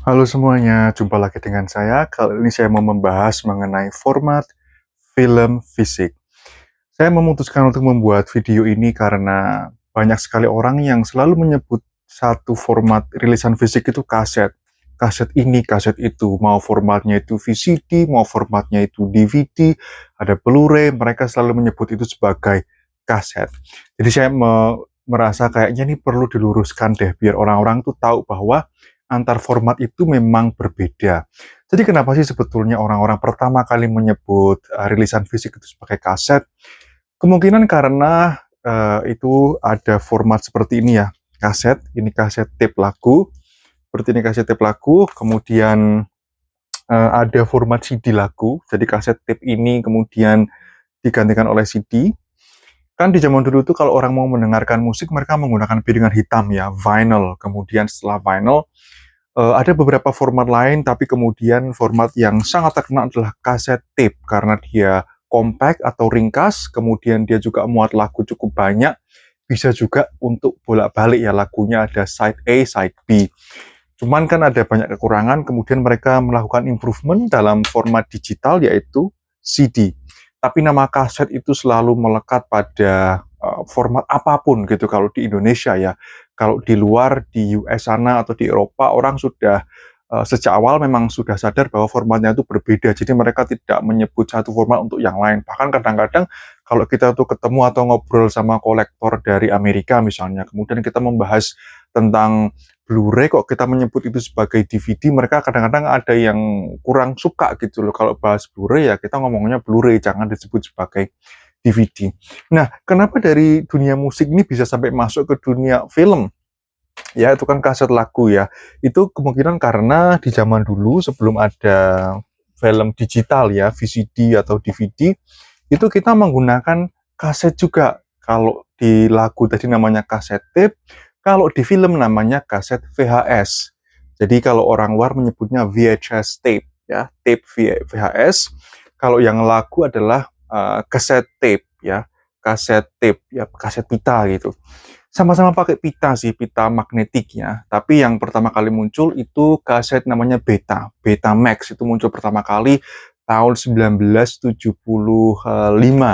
Halo semuanya, jumpa lagi dengan saya. Kali ini saya mau membahas mengenai format film fisik. Saya memutuskan untuk membuat video ini karena banyak sekali orang yang selalu menyebut satu format rilisan fisik itu kaset. Kaset ini, kaset itu, mau formatnya itu VCD, mau formatnya itu DVD, ada Blu-ray, mereka selalu menyebut itu sebagai kaset. Jadi saya merasa kayaknya ini perlu diluruskan deh, biar orang-orang tuh tahu bahwa antar format itu memang berbeda. Jadi kenapa sih sebetulnya orang-orang pertama kali menyebut rilisan fisik itu sebagai kaset? Kemungkinan karena itu ada format seperti ini ya, kaset, ini kaset tape lagu, seperti ini kaset tape lagu, kemudian ada format CD lagu, jadi kaset tape ini kemudian digantikan oleh CD. Kan di zaman dulu tuh kalau orang mau mendengarkan musik mereka menggunakan piringan hitam ya, vinyl. Kemudian setelah vinyl ada beberapa format lain, tapi kemudian format yang sangat terkenal adalah kaset tape karena dia compact atau ringkas, kemudian dia juga muat lagu cukup banyak, bisa juga untuk bolak-balik ya lagunya ada side A, side B. Cuman kan ada banyak kekurangan, kemudian mereka melakukan improvement dalam format digital yaitu CD. Tapi nama kaset itu selalu melekat pada format apapun gitu kalau di Indonesia ya. Kalau di luar, di US sana atau di Eropa, orang sudah sejak awal memang sudah sadar bahwa formatnya itu berbeda. Jadi mereka tidak menyebut satu format untuk yang lain. Bahkan kadang-kadang kalau kita tuh ketemu atau ngobrol sama kolektor dari Amerika misalnya, kemudian kita membahas tentang Blu-ray kok kita menyebut itu sebagai DVD, mereka kadang-kadang ada yang kurang suka gitu loh. Kalau bahas Blu-ray ya kita ngomongnya Blu-ray, jangan disebut sebagai DVD. Nah, kenapa dari dunia musik ini bisa sampai masuk ke dunia film? Ya, itu kan kaset lagu ya. Itu kemungkinan karena di zaman dulu sebelum ada film digital ya, VCD atau DVD, itu kita menggunakan kaset juga. Kalau di lagu tadi namanya kaset tape, kalau di film namanya kaset VHS. Jadi kalau orang luar menyebutnya VHS tape ya, tape VHS. Kalau yang lagu adalah kaset tape ya, kaset tape ya, kaset pita gitu. Sama-sama pakai pita sih, pita magnetik ya. Tapi yang pertama kali muncul itu kaset namanya Beta, Betamax itu muncul pertama kali tahun 1975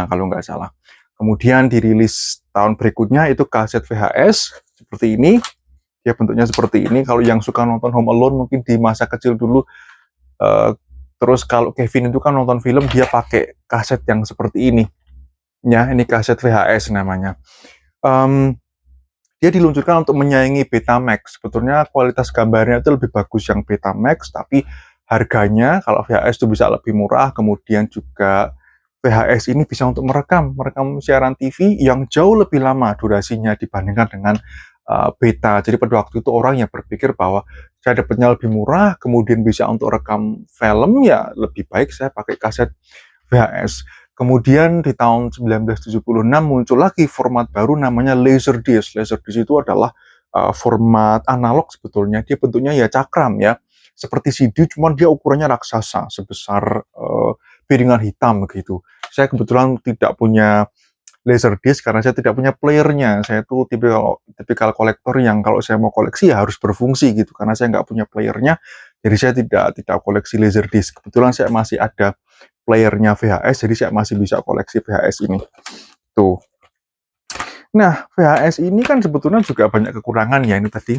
kalau nggak salah. Kemudian dirilis tahun berikutnya itu kaset VHS seperti ini. Ya bentuknya seperti ini. Kalau yang suka nonton Home Alone mungkin di masa kecil dulu. Uh, Terus kalau Kevin itu kan nonton film dia pakai kaset yang seperti ini. Ya, ini kaset VHS namanya. Dia diluncurkan untuk menyaingi Betamax. Sebetulnya kualitas gambarnya itu lebih bagus yang Betamax, tapi harganya kalau VHS itu bisa lebih murah, kemudian juga VHS ini bisa untuk merekam siaran TV yang jauh lebih lama durasinya dibandingkan dengan beta. Jadi pada waktu itu orang yang berpikir bahwa saya dapatnya lebih murah, kemudian bisa untuk rekam film, ya lebih baik saya pakai kaset VHS. Kemudian di tahun 1976 muncul lagi format baru namanya Laserdisc. Laserdisc itu adalah format analog sebetulnya. Dia bentuknya ya cakram ya. Seperti CD, cuman dia ukurannya raksasa, sebesar piringan hitam begitu. Saya kebetulan tidak punya Laserdisc karena saya tidak punya playernya. Saya tuh tipikal kolektor yang kalau saya mau koleksi ya harus berfungsi gitu. Karena saya nggak punya playernya, jadi saya tidak koleksi Laserdisc. Kebetulan saya masih ada playernya VHS, jadi saya masih bisa koleksi VHS ini. Tuh. Nah, VHS ini kan sebetulnya juga banyak kekurangan ya, ini tadi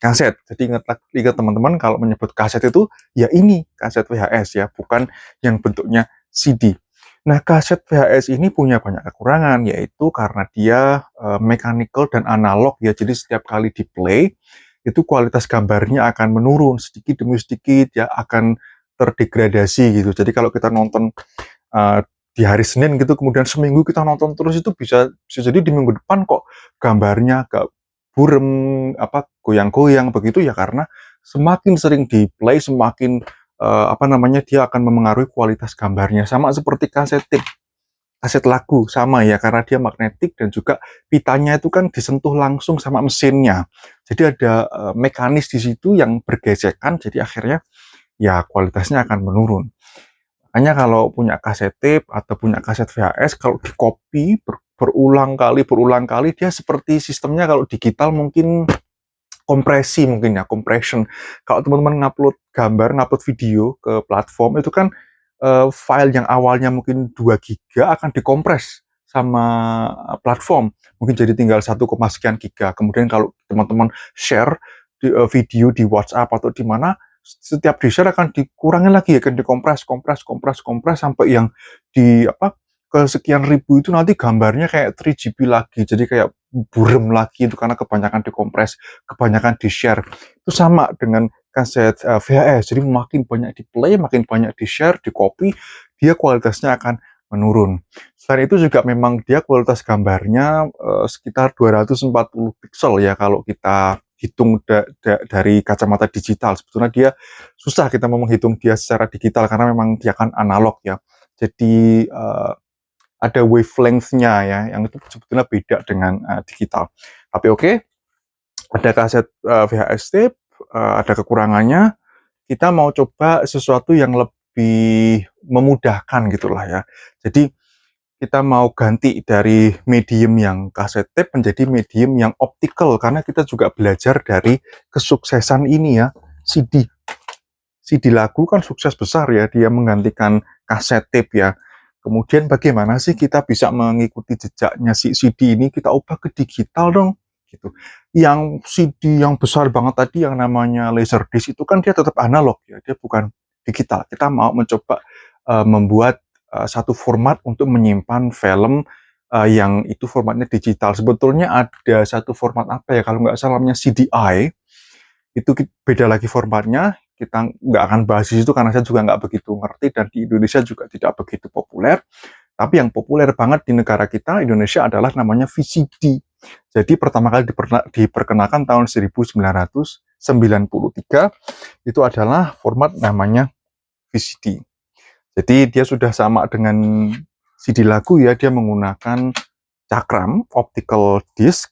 kaset. Jadi ingat teman-teman kalau menyebut kaset itu ya ini kaset VHS ya, bukan yang bentuknya CD. Nah, kaset VHS ini punya banyak kekurangan, yaitu karena dia mechanical dan analog ya. Jadi setiap kali di play itu kualitas gambarnya akan menurun sedikit demi sedikit ya, akan terdegradasi gitu. Jadi kalau kita nonton di hari Senin gitu, kemudian seminggu kita nonton terus itu bisa jadi di minggu depan kok gambarnya agak burem, apa goyang-goyang begitu ya karena semakin sering di play semakin dia akan memengaruhi kualitas gambarnya. Sama seperti kaset tape, kaset lagu sama ya karena dia magnetik dan juga pitanya itu kan disentuh langsung sama mesinnya. Jadi ada mekanis di situ yang bergesekan jadi akhirnya ya kualitasnya akan menurun. Makanya kalau punya kaset tape atau punya kaset VHS kalau di-copy berulang kali dia seperti sistemnya kalau digital mungkin kompresi mungkin ya, compression. Kalau teman-teman ngupload gambar, ngupload video ke platform itu kan file yang awalnya mungkin 2 giga akan dikompres sama platform. Mungkin jadi tinggal 1, sekian giga. Kemudian kalau teman-teman share video di WhatsApp atau di mana, setiap di-share akan dikurangi lagi, akan dikompres, kompres sampai yang di apa kesekian ribu itu nanti gambarnya kayak 3GB lagi. Jadi kayak burem lagi itu karena kebanyakan dikompres, kebanyakan di-share. Itu sama dengan kaset VHS. Jadi makin banyak di-play, makin banyak di-share, di-copy, dia kualitasnya akan menurun. Selain itu juga memang dia kualitas gambarnya sekitar 240 pixel ya kalau kita hitung dari kacamata digital. Sebetulnya dia susah kita mau menghitung dia secara digital karena memang dia kan analog ya. Jadi ada wavelength-nya ya, yang itu sebetulnya beda dengan digital. Tapi oke, ada kaset VHS tape, ada kekurangannya. Kita mau coba sesuatu yang lebih memudahkan gitulah ya. Jadi kita mau ganti dari medium yang kaset tape menjadi medium yang optical karena kita juga belajar dari kesuksesan ini ya, CD. CD lagu kan sukses besar ya, dia menggantikan kaset tape ya. Kemudian bagaimana sih kita bisa mengikuti jejaknya si CD ini, kita ubah ke digital dong, gitu. Yang CD yang besar banget tadi yang namanya Laserdisc itu kan dia tetap analog ya, dia bukan digital. Kita mau mencoba membuat satu format untuk menyimpan film yang itu formatnya digital. Sebetulnya ada satu format apa ya, kalau nggak salah namanya CDI, itu beda lagi formatnya. Kita nggak akan bahas di situ karena saya juga nggak begitu ngerti dan di Indonesia juga tidak begitu populer. Tapi yang populer banget di negara kita, Indonesia, adalah namanya VCD. Jadi pertama kali diperkenalkan tahun 1993, itu adalah format namanya VCD. Jadi dia sudah sama dengan CD lagu ya, dia menggunakan cakram, optical disc,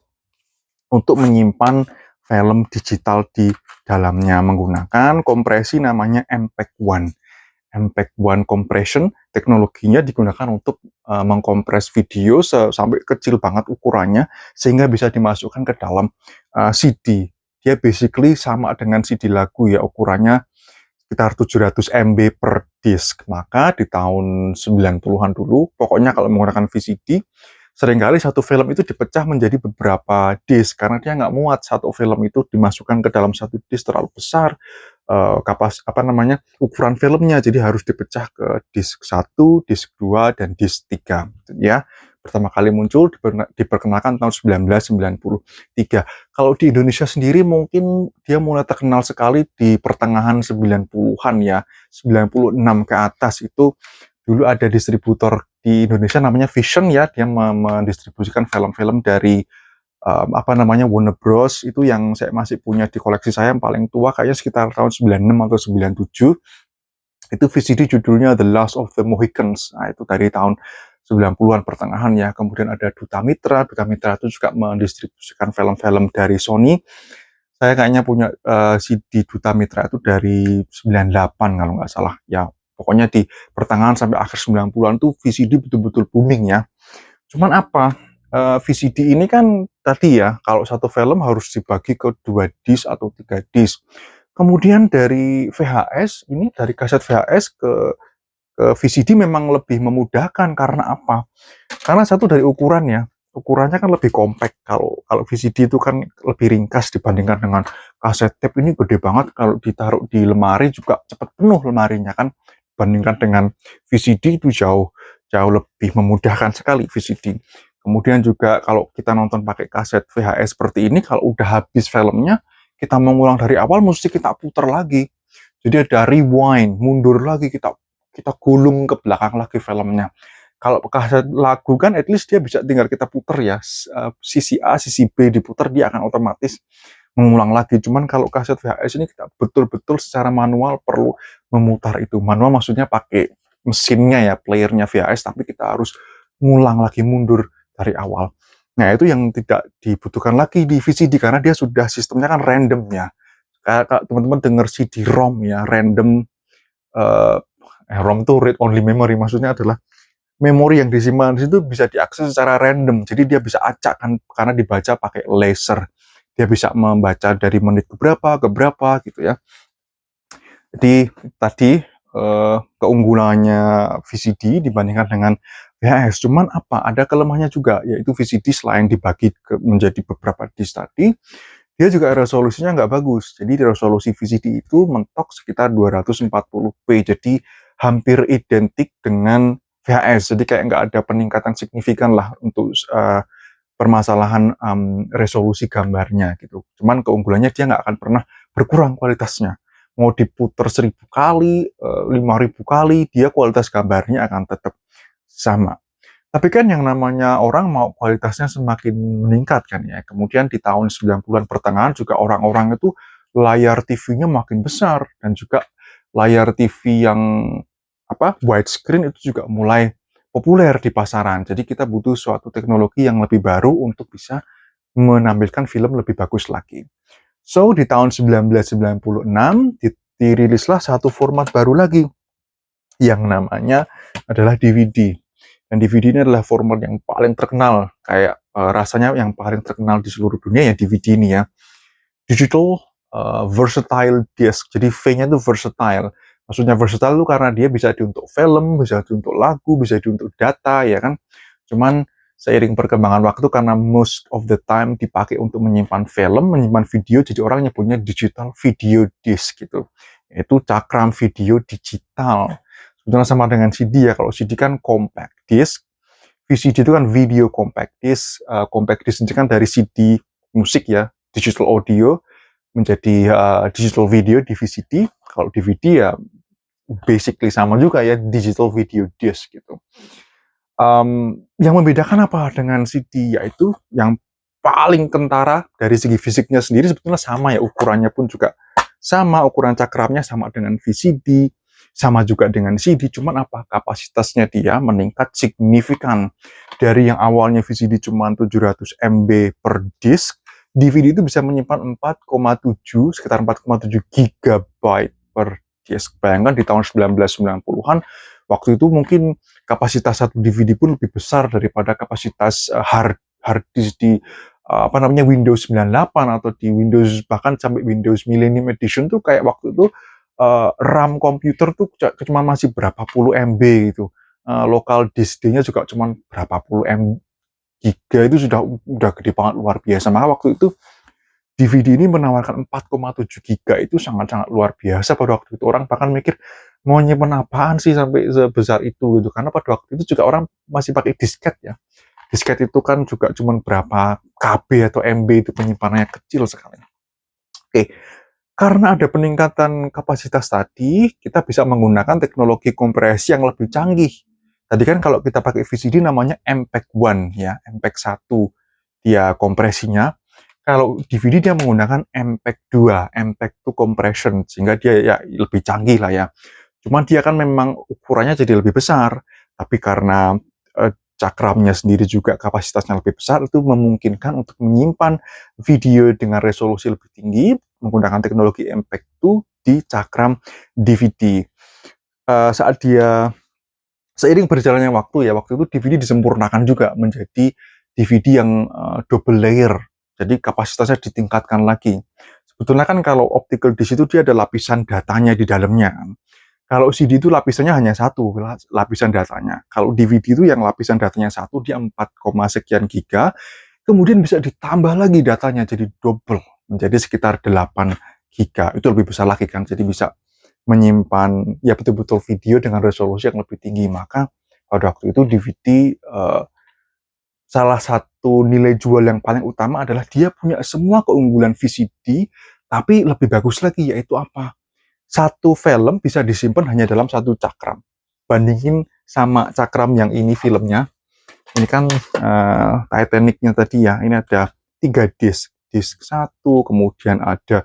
untuk menyimpan film digital di dalamnya menggunakan kompresi namanya MPEG-1. MPEG-1 compression, teknologinya digunakan untuk mengkompres video sampai kecil banget ukurannya sehingga bisa dimasukkan ke dalam CD. Dia basically sama dengan CD lagu ya, ukurannya sekitar 700 MB per disk. Maka di tahun 90-an dulu, pokoknya kalau menggunakan VCD, seringkali satu film itu dipecah menjadi beberapa disk karena dia nggak muat satu film itu dimasukkan ke dalam satu disk, terlalu besar ukuran filmnya, jadi harus dipecah ke disk 1, disk 2, dan disk 3 ya. Pertama kali muncul diperkenalkan tahun 1993. Kalau di Indonesia sendiri mungkin dia mulai terkenal sekali di pertengahan 90-an ya, 96 ke atas. Itu dulu ada distributor di Indonesia namanya Vision ya, dia mendistribusikan film-film dari Warner Bros. Itu yang saya masih punya di koleksi saya, yang paling tua kayaknya sekitar tahun 96 atau 97. Itu VCD judulnya The Last of the Mohicans. Nah, itu dari tahun 90-an pertengahan ya. Kemudian ada Duta Mitra itu juga mendistribusikan film-film dari Sony. Saya kayaknya punya CD Duta Mitra itu dari 98 kalau nggak salah ya. Pokoknya di pertengahan sampai akhir 90-an tuh VCD betul-betul booming ya. Cuman apa? VCD ini kan tadi ya, kalau satu film harus dibagi ke 2 disk atau 3 disk. Kemudian dari VHS, ini dari kaset VHS ke VCD memang lebih memudahkan karena apa? Karena satu dari ukurannya kan lebih compact. Kalau VCD itu kan lebih ringkas dibandingkan dengan kaset tape. Ini gede banget, kalau ditaruh di lemari juga cepat penuh lemarinya kan. Dibandingkan dengan VCD itu jauh lebih memudahkan sekali VCD. Kemudian juga kalau kita nonton pakai kaset VHS seperti ini, kalau udah habis filmnya, kita mengulang dari awal mesti kita putar lagi. Jadi ada rewind, mundur lagi, kita gulung ke belakang lagi filmnya. Kalau kaset lagu kan at least dia bisa tinggal kita putar ya, sisi A, sisi B diputar, dia akan otomatis mengulang lagi. Cuman kalau kaset VHS ini kita betul-betul secara manual perlu memutar itu. Manual maksudnya pakai mesinnya ya, playernya VHS, tapi kita harus ngulang lagi, mundur dari awal. Nah, itu yang tidak dibutuhkan lagi di VCD karena dia sudah sistemnya kan random ya. Kayak teman-teman dengar CD-ROM ya, random ROM itu read only memory, maksudnya adalah memori yang disimpan di situ bisa diakses secara random. Jadi dia bisa acak kan karena dibaca pakai laser. dia bisa membaca dari menit ke berapa gitu ya. Jadi tadi keunggulannya VCD dibandingkan dengan VHS. Cuman apa? Ada kelemahannya juga, yaitu VCD selain dibagi menjadi beberapa disk tadi, dia juga resolusinya nggak bagus. Jadi resolusi VCD itu mentok sekitar 240p. Jadi hampir identik dengan VHS. Jadi kayak nggak ada peningkatan signifikan lah untuk permasalahan resolusi gambarnya gitu. Cuman keunggulannya dia nggak akan pernah berkurang kualitasnya. Mau diputer 1000 kali, 5000 kali, dia kualitas gambarnya akan tetap sama. Tapi kan yang namanya orang mau kualitasnya semakin meningkat kan ya. Kemudian di tahun 90-an pertengahan juga orang-orang itu layar TV-nya makin besar, dan juga layar TV yang widescreen itu juga mulai populer di pasaran. Jadi kita butuh suatu teknologi yang lebih baru untuk bisa menampilkan film lebih bagus lagi. So, di tahun 1996 dirilislah satu format baru lagi yang namanya adalah DVD. Dan DVD ini adalah format yang paling terkenal, kayak rasanya yang paling terkenal di seluruh dunia ya DVD ini ya. Digital Versatile Disc. Jadi V-nya itu versatile. Maksudnya versatile itu karena dia bisa untuk film, bisa untuk lagu, bisa untuk data ya kan. Cuman seiring perkembangan waktu, karena most of the time dipakai untuk menyimpan film, menyimpan video, jadi orang nyebutnya digital video disc gitu. Itu cakram video digital. Sebetulnya sama dengan CD ya. Kalau CD kan compact disc, VCD itu kan video compact disc. Compact disc itu kan dari CD musik ya, digital audio, menjadi digital video di VCD. Kalau DVD ya basically sama juga ya, digital video disc gitu. Yang membedakan apa dengan CD, yaitu yang paling kentara dari segi fisiknya sendiri sebetulnya sama ya, ukurannya pun juga sama, ukuran cakramnya sama dengan VCD, sama juga dengan CD, cuman apa? Kapasitasnya dia meningkat signifikan. Dari yang awalnya VCD cuma 700 MB per disk, DVD itu bisa menyimpan 4,7, sekitar 4,7 GB per disk. Bayangkan di tahun 1990-an, waktu itu mungkin kapasitas satu DVD pun lebih besar daripada kapasitas hard disk di Windows 98 atau di Windows, bahkan sampai Windows Millennium Edition tuh kayak waktu itu RAM komputer tuh cuma masih berapa puluh MB gitu. Local disk D-nya juga cuma berapa puluh giga, itu sudah gede banget, luar biasa. Maka waktu itu DVD ini menawarkan 4,7 giga, itu sangat-sangat luar biasa pada waktu itu. Orang bahkan mikir, mau nyimpen apaan sih sampai sebesar itu gitu. Karena pada waktu itu juga orang masih pakai disket ya. Disket itu kan juga cuma berapa KB atau MB, itu penyimpanannya kecil sekali. Oke, karena ada peningkatan kapasitas tadi, kita bisa menggunakan teknologi kompresi yang lebih canggih. Tadi kan kalau kita pakai VCD namanya MPEG-1 ya, MPEG-1 dia kompresinya. Kalau DVD dia menggunakan MPEG-2, MPEG-2 compression, sehingga dia ya lebih canggih lah ya. Cuman dia kan memang ukurannya jadi lebih besar, tapi karena cakramnya sendiri juga kapasitasnya lebih besar, itu memungkinkan untuk menyimpan video dengan resolusi lebih tinggi menggunakan teknologi MPEG-2 di cakram DVD. Saat dia seiring berjalannya waktu ya, waktu itu DVD disempurnakan juga menjadi DVD yang double layer. Jadi kapasitasnya ditingkatkan lagi. Sebetulnya kan kalau optical disc itu dia ada lapisan datanya di dalamnya. Kalau CD itu lapisannya hanya satu, lapisan datanya. Kalau DVD itu yang lapisan datanya satu, dia 4, sekian giga. Kemudian bisa ditambah lagi datanya jadi double, menjadi sekitar 8 giga. Itu lebih besar lagi kan, jadi bisa menyimpan ya betul-betul video dengan resolusi yang lebih tinggi. Maka pada waktu itu DVD salah satu nilai jual yang paling utama adalah dia punya semua keunggulan VCD, tapi lebih bagus lagi, yaitu apa? Satu film bisa disimpan hanya dalam satu cakram. Bandingin sama cakram yang ini filmnya. Ini kan Titanic-nya tadi ya, ini ada 3 disk. Disk 1, kemudian ada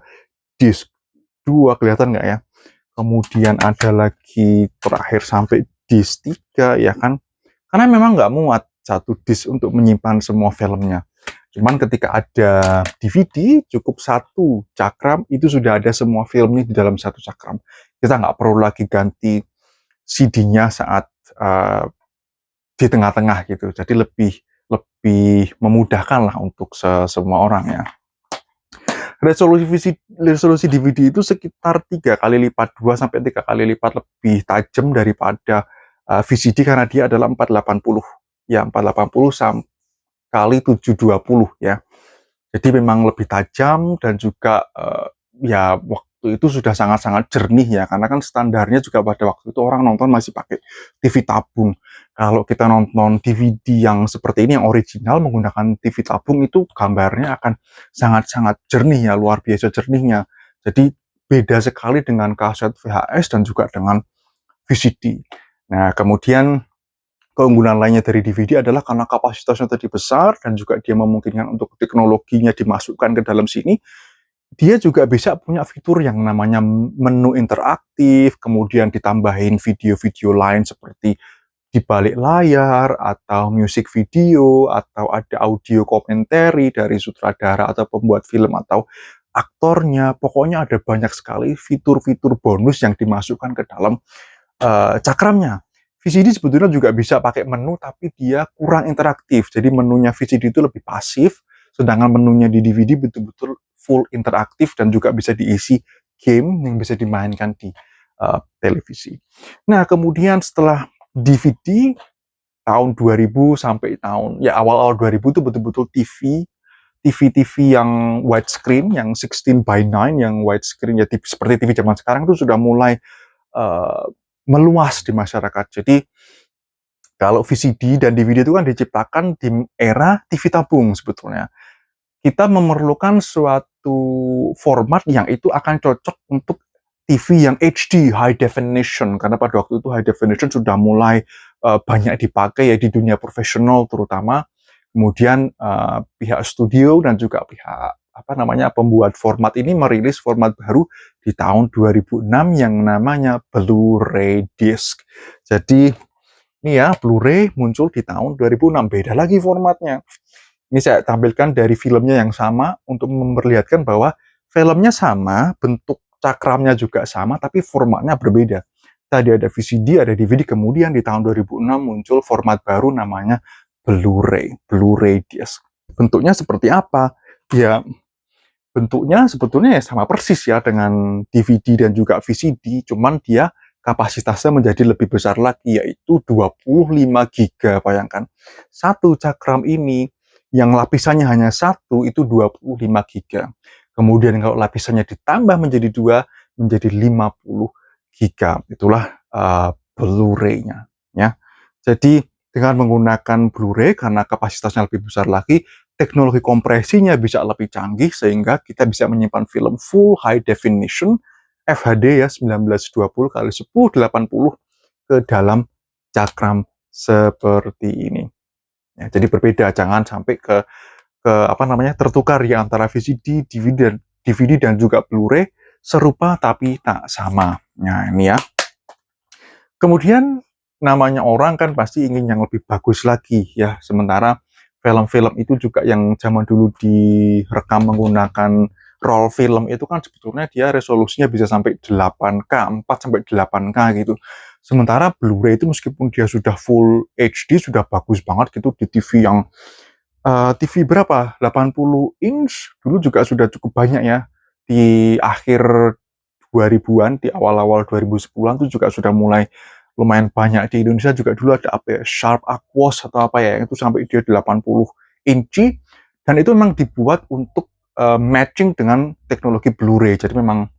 disk 2, kelihatan nggak ya? Kemudian ada lagi terakhir sampai disk 3 ya kan? Karena memang nggak muat satu disk untuk menyimpan semua filmnya. Cuman ketika ada DVD, cukup satu cakram, itu sudah ada semua filmnya di dalam satu cakram. Kita nggak perlu lagi ganti CD-nya saat di tengah-tengah gitu. Jadi lebih memudahkan lah untuk semua orang ya. resolusi DVD itu sekitar 3 kali lipat, 2 sampai 3 kali lipat lebih tajam daripada VCD karena dia adalah 480. Ya, 480 kali 720 ya. Jadi memang lebih tajam dan juga ya waktu itu sudah sangat-sangat jernih ya, karena kan standarnya juga pada waktu itu orang nonton masih pakai TV tabung. Kalau kita nonton DVD yang seperti ini yang original menggunakan TV tabung itu gambarnya akan sangat-sangat jernih ya, luar biasa jernihnya. Jadi beda sekali dengan kaset VHS dan juga dengan VCD. Nah, kemudian keunggulan lainnya dari DVD adalah karena kapasitasnya tadi besar dan juga dia memungkinkan untuk teknologinya dimasukkan ke dalam sini, dia juga bisa punya fitur yang namanya menu interaktif, kemudian ditambahin video-video lain seperti di balik layar, atau music video, atau ada audio commentary dari sutradara atau pembuat film atau aktornya. Pokoknya ada banyak sekali fitur-fitur bonus yang dimasukkan ke dalam cakramnya. VCD sebetulnya juga bisa pakai menu, tapi dia kurang interaktif. Jadi menunya VCD itu lebih pasif, sedangkan menunya di DVD betul-betul full interaktif dan juga bisa diisi game yang bisa dimainkan di televisi. Nah, kemudian setelah DVD tahun 2000 sampai awal-awal 2000 itu betul-betul TV yang widescreen, yang 16:9, yang widescreen ya seperti TV zaman sekarang itu sudah mulai uh, meluas di masyarakat. Jadi kalau VCD dan DVD itu kan diciptakan di era TV tabung sebetulnya. Kita memerlukan suatu format yang itu akan cocok untuk TV yang HD, high definition, karena pada waktu itu high definition sudah mulai banyak dipakai ya di dunia profesional terutama. Kemudian pihak studio dan juga pihak pembuat format ini merilis format baru di tahun 2006 yang namanya Blu-ray disc. Jadi ini ya, Blu-ray muncul di tahun 2006, beda lagi formatnya. Ini saya tampilkan dari filmnya yang sama untuk memperlihatkan bahwa filmnya sama, bentuk cakramnya juga sama, tapi formatnya berbeda. Tadi ada VCD, ada DVD, kemudian di tahun 2006 muncul format baru namanya Blu-ray disc. Bentuknya seperti apa? Ya, bentuknya sebetulnya ya sama persis ya dengan DVD dan juga VCD, cuman dia kapasitasnya menjadi lebih besar lagi, yaitu 25 GB. Bayangkan, satu cakram ini yang lapisannya hanya satu itu 25 GB. Kemudian kalau lapisannya ditambah menjadi 2, menjadi 50 GB. Itulah Blu-ray-nya ya. Jadi dengan menggunakan Blu-ray karena kapasitasnya lebih besar lagi, teknologi kompresinya bisa lebih canggih sehingga kita bisa menyimpan film full high definition FHD ya 1920 kali 1080 ke dalam cakram seperti ini. Ya, jadi berbeda, jangan sampai tertukar ya antara VCD, DVD dan juga Blu-ray, serupa tapi tak sama. Nah, ini ya. Kemudian namanya orang kan pasti ingin yang lebih bagus lagi ya. Sementara film-film itu juga yang zaman dulu direkam menggunakan roll film itu kan sebetulnya dia resolusinya bisa sampai 8K, 4 sampai 8K gitu. Sementara Blu-ray itu meskipun dia sudah full HD, sudah bagus banget gitu di TV yang TV berapa? 80 inch dulu juga sudah cukup banyak ya. Di akhir 2000-an, di awal-awal 2010-an itu juga sudah mulai lumayan banyak. Di Indonesia juga dulu ada apa ya, Sharp Aquos atau apa ya, itu sampai dia 80 inci, dan itu memang dibuat untuk matching dengan teknologi Blu-ray. Jadi memang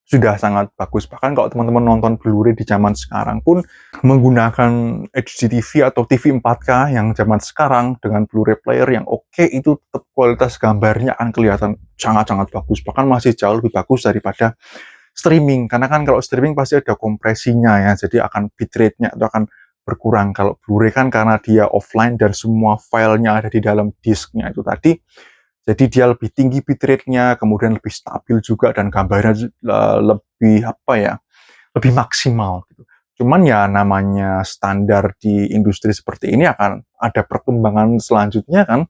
sudah sangat bagus. Bahkan kalau teman-teman nonton Blu-ray di zaman sekarang pun menggunakan HDTV atau TV 4K yang zaman sekarang dengan Blu-ray player yang oke, itu tetap kualitas gambarnya akan kelihatan sangat-sangat bagus. Bahkan masih jauh lebih bagus daripada streaming. Karena kan kalau streaming pasti ada kompresinya ya, jadi akan bitrate-nya itu akan berkurang. Kalau Blu-ray kan karena dia offline dan semua filenya ada di dalam disknya itu tadi, jadi dia lebih tinggi bitrate-nya, kemudian lebih stabil juga, dan gambarnya lebih lebih maksimal gitu. Cuman ya namanya standar di industri seperti ini akan ada perkembangan selanjutnya kan.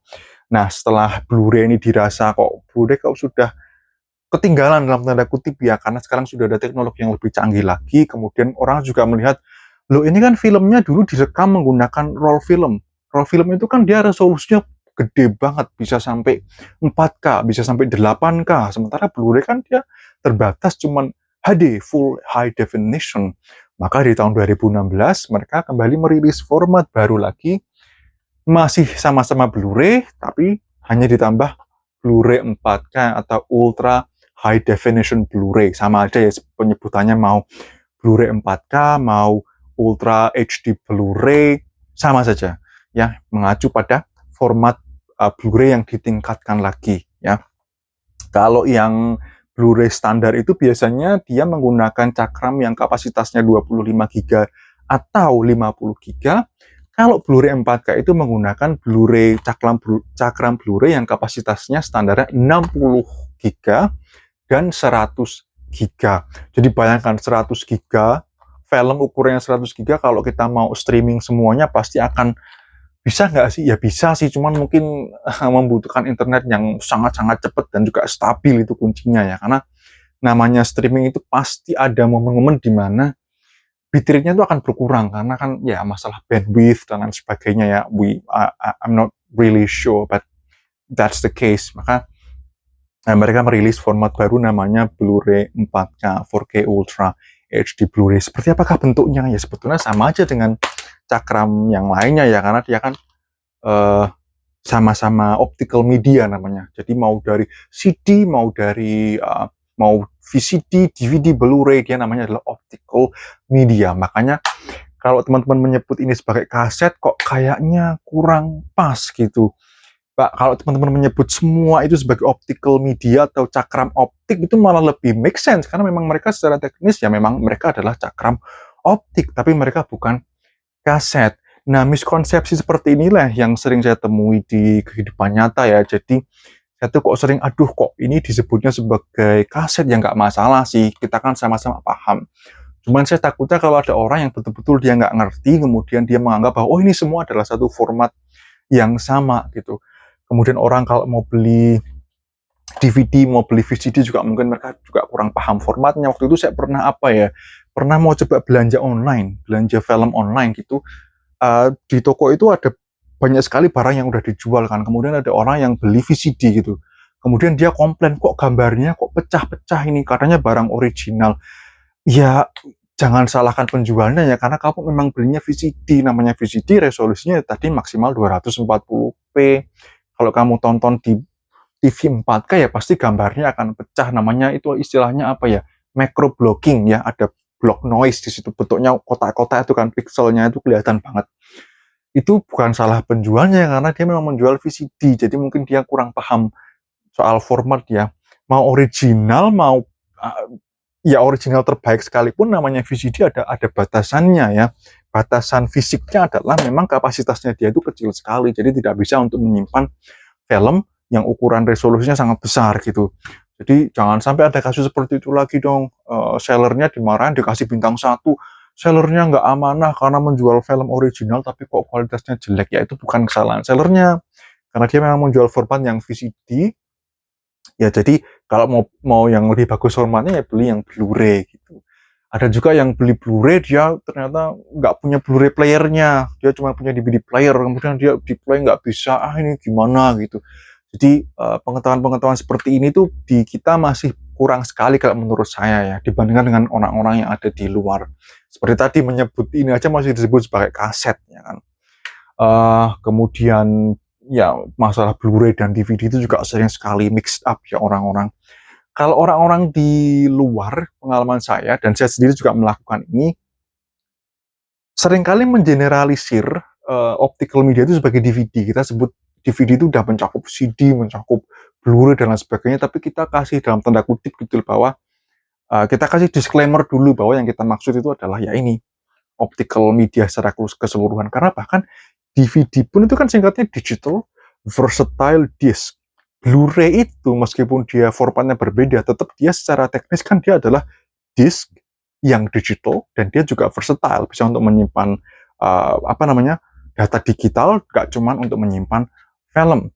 Nah, setelah Blu-ray ini dirasa kok Blu-ray sudah ketinggalan dalam tanda kutip ya, karena sekarang sudah ada teknologi yang lebih canggih lagi. Kemudian orang juga melihat, loh ini kan filmnya dulu direkam menggunakan roll film. Roll film itu kan dia resolusinya gede banget, bisa sampai 4K, bisa sampai 8K. Sementara Blu-ray kan dia terbatas cuman HD, Full High Definition. Maka di tahun 2016 mereka kembali merilis format baru lagi, masih sama-sama Blu-ray, tapi hanya ditambah Blu-ray 4K atau Ultra High Definition Blu-ray. Sama aja ya penyebutannya, mau Blu-ray 4K, mau Ultra HD Blu-ray, sama saja. Ya, mengacu pada format Blu-ray yang ditingkatkan lagi. Ya, kalau yang Blu-ray standar itu biasanya dia menggunakan cakram yang kapasitasnya 25 GB atau 50 GB. Kalau Blu-ray 4K itu menggunakan Blu-ray cakram Blu-ray yang kapasitasnya standarnya 60 GB dan 100 GB. Jadi bayangkan 100 GB, film ukurannya 100 GB, kalau kita mau streaming semuanya pasti akan bisa nggak sih? Ya bisa sih, cuman mungkin membutuhkan internet yang sangat-sangat cepat dan juga stabil, itu kuncinya ya. Karena namanya streaming itu pasti ada momen-momen di mana bitrate-nya itu akan berkurang karena kan ya masalah bandwidth dan lain sebagainya ya. I'm not really sure, but that's the case. Maka mereka merilis format baru namanya Blu-ray 4K 4K Ultra HD Blu-ray. Seperti apakah bentuknya? Ya sebetulnya sama aja dengan cakram yang lainnya ya, karena dia kan sama-sama optical media namanya. Jadi mau dari CD, mau dari mau VCD, DVD, Blu-ray, dia namanya adalah optical media. Makanya kalau teman-teman menyebut ini sebagai kaset, kok kayaknya kurang pas gitu. Pak, kalau teman-teman menyebut semua itu sebagai optical media atau cakram optik, itu malah lebih make sense, karena memang mereka secara teknis ya memang mereka adalah cakram optik, tapi mereka bukan kaset. Nah, miskonsepsi seperti inilah yang sering saya temui di kehidupan nyata ya. Jadi saya tuh kok sering, aduh kok ini disebutnya sebagai kaset, ya nggak masalah sih, kita kan sama-sama paham. Cuman saya takutnya kalau ada orang yang betul-betul dia nggak ngerti, kemudian dia menganggap bahwa oh ini semua adalah satu format yang sama gitu. Kemudian orang kalau mau beli DVD, mau beli VCD juga mungkin mereka juga kurang paham formatnya. Waktu itu saya pernah pernah mau coba belanja online, belanja film online gitu. Di toko itu ada banyak sekali barang yang udah dijual kan. Kemudian ada orang yang beli VCD gitu. Kemudian dia komplain, kok gambarnya kok pecah-pecah ini, katanya barang original. Ya, jangan salahkan penjualnya ya, karena kamu memang belinya VCD. Namanya VCD, resolusinya tadi maksimal 240p. Kalau kamu tonton di TV 4K ya pasti gambarnya akan pecah. Namanya itu istilahnya apa ya? Macro blocking ya, ada block noise di situ, bentuknya kotak-kotak itu kan, pixelnya itu kelihatan banget. Itu bukan salah penjualnya karena dia memang menjual VCD, jadi mungkin dia kurang paham soal format ya. Mau original, mau ya original terbaik sekalipun, namanya VCD ada batasannya ya. Batasan fisiknya adalah memang kapasitasnya dia itu kecil sekali, jadi tidak bisa untuk menyimpan film yang ukuran resolusinya sangat besar gitu. Jadi jangan sampai ada kasus seperti itu lagi dong. Sellernya dimarahin, dikasih bintang 1, sellernya nggak amanah karena menjual film original tapi kok kualitasnya jelek. Ya itu bukan kesalahan sellernya, karena dia memang menjual format yang VCD. Ya jadi kalau mau yang lebih bagus formatnya ya beli yang Blu-ray gitu. Ada juga yang beli Blu-ray, dia ternyata nggak punya Blu-ray playernya, dia cuma punya DVD player, kemudian dia di play nggak bisa, ini gimana gitu. Jadi pengetahuan-pengetahuan seperti ini tuh di kita masih kurang sekali kalau menurut saya ya, dibandingkan dengan orang-orang yang ada di luar. Seperti tadi menyebut ini aja masih disebut sebagai kaset ya kan. Kemudian ya masalah Blu-ray dan DVD itu juga sering sekali mixed up ya orang-orang. Kalau orang-orang di luar, pengalaman saya dan saya sendiri juga melakukan ini, seringkali mengeneralisir optical media itu sebagai DVD. Kita sebut DVD itu udah mencakup CD, mencakup Blu-ray dan lain sebagainya, tapi kita kasih dalam tanda kutip gitu bahwa kita kasih disclaimer dulu bahwa yang kita maksud itu adalah ya ini optical media secara keseluruhan. Karena bahkan DVD pun itu kan singkatnya digital versatile disc. Blu-ray itu meskipun dia formatnya berbeda, tetap dia secara teknis kan dia adalah disc yang digital dan dia juga versatile, bisa untuk menyimpan data digital, gak cuma untuk menyimpan film.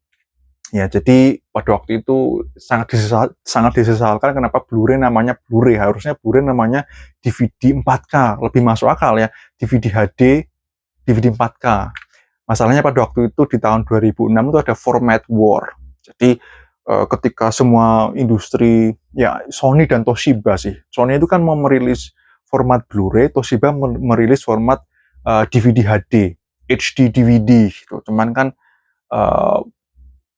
Ya, jadi pada waktu itu sangat disesalkan kenapa Blu-ray namanya Blu-ray. Harusnya Blu-ray namanya DVD 4K, lebih masuk akal ya. DVD HD, DVD 4K. Masalahnya pada waktu itu di tahun 2006 itu ada format war. Jadi ketika semua industri, ya Sony dan Toshiba sih. Sony itu kan mau merilis format Blu-ray, Toshiba merilis format DVD HD, HD DVD gitu. Cuman kan uh,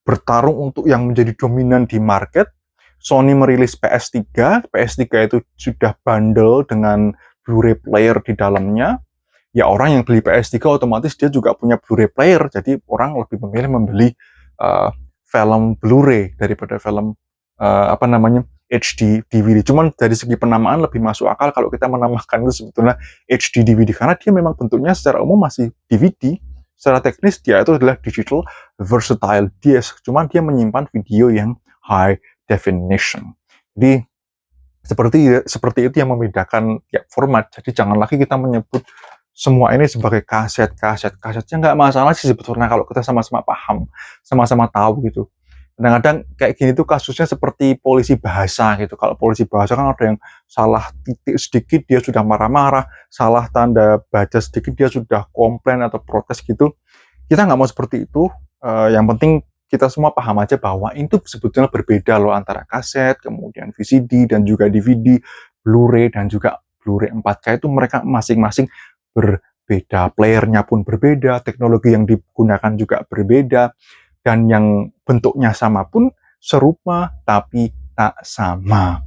bertarung untuk yang menjadi dominan di market. Sony merilis PS3, PS3 itu sudah bundle dengan Blu-ray player di dalamnya. Ya orang yang beli PS3 otomatis dia juga punya Blu-ray player, jadi orang lebih memilih membeli uh, film Blu-ray daripada film apa namanya HD DVD. Cuman dari segi penamaan lebih masuk akal kalau kita menamakan itu sebetulnya HD DVD karena dia memang bentuknya secara umum masih DVD. Secara teknis dia itu adalah digital versatile disc, cuman dia menyimpan video yang high definition. Jadi seperti itu yang membedakan tiap format. Jadi jangan lagi kita menyebut semua ini sebagai kasetnya nggak masalah sih sebetulnya kalau kita sama-sama paham, sama-sama tahu gitu. Kadang-kadang kayak gini tuh kasusnya seperti polisi bahasa gitu. Kalau polisi bahasa kan ada yang salah titik sedikit dia sudah marah-marah, salah tanda baca sedikit dia sudah komplain atau protes gitu. Kita nggak mau seperti itu. Yang penting kita semua paham aja bahwa itu sebetulnya berbeda loh antara kaset, kemudian VCD dan juga DVD, Blu-ray dan juga Blu-ray 4K itu mereka masing-masing berbeda, playernya pun berbeda, teknologi yang digunakan juga berbeda, dan yang bentuknya sama pun serupa tapi tak sama.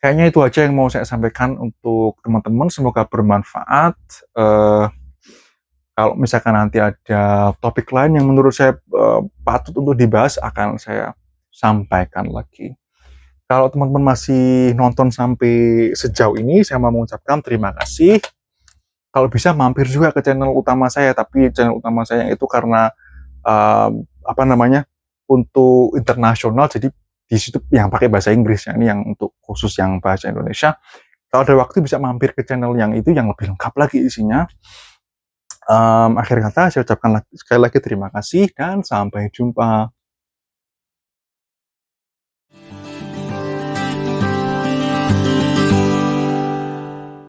Kayaknya itu aja yang mau saya sampaikan untuk teman-teman, semoga bermanfaat. Kalau misalkan nanti ada topik lain yang menurut saya patut untuk dibahas, akan saya sampaikan lagi. Kalau teman-teman masih nonton sampai sejauh ini, saya mau mengucapkan terima kasih. Kalau bisa mampir juga ke channel utama saya, tapi channel utama saya itu karena apa namanya untuk internasional, jadi di situ yang pakai bahasa Inggris, ya ini yang untuk khusus yang bahasa Indonesia. Kalau ada waktu bisa mampir ke channel yang itu yang lebih lengkap lagi isinya. Akhir kata saya ucapkan sekali lagi terima kasih dan sampai jumpa.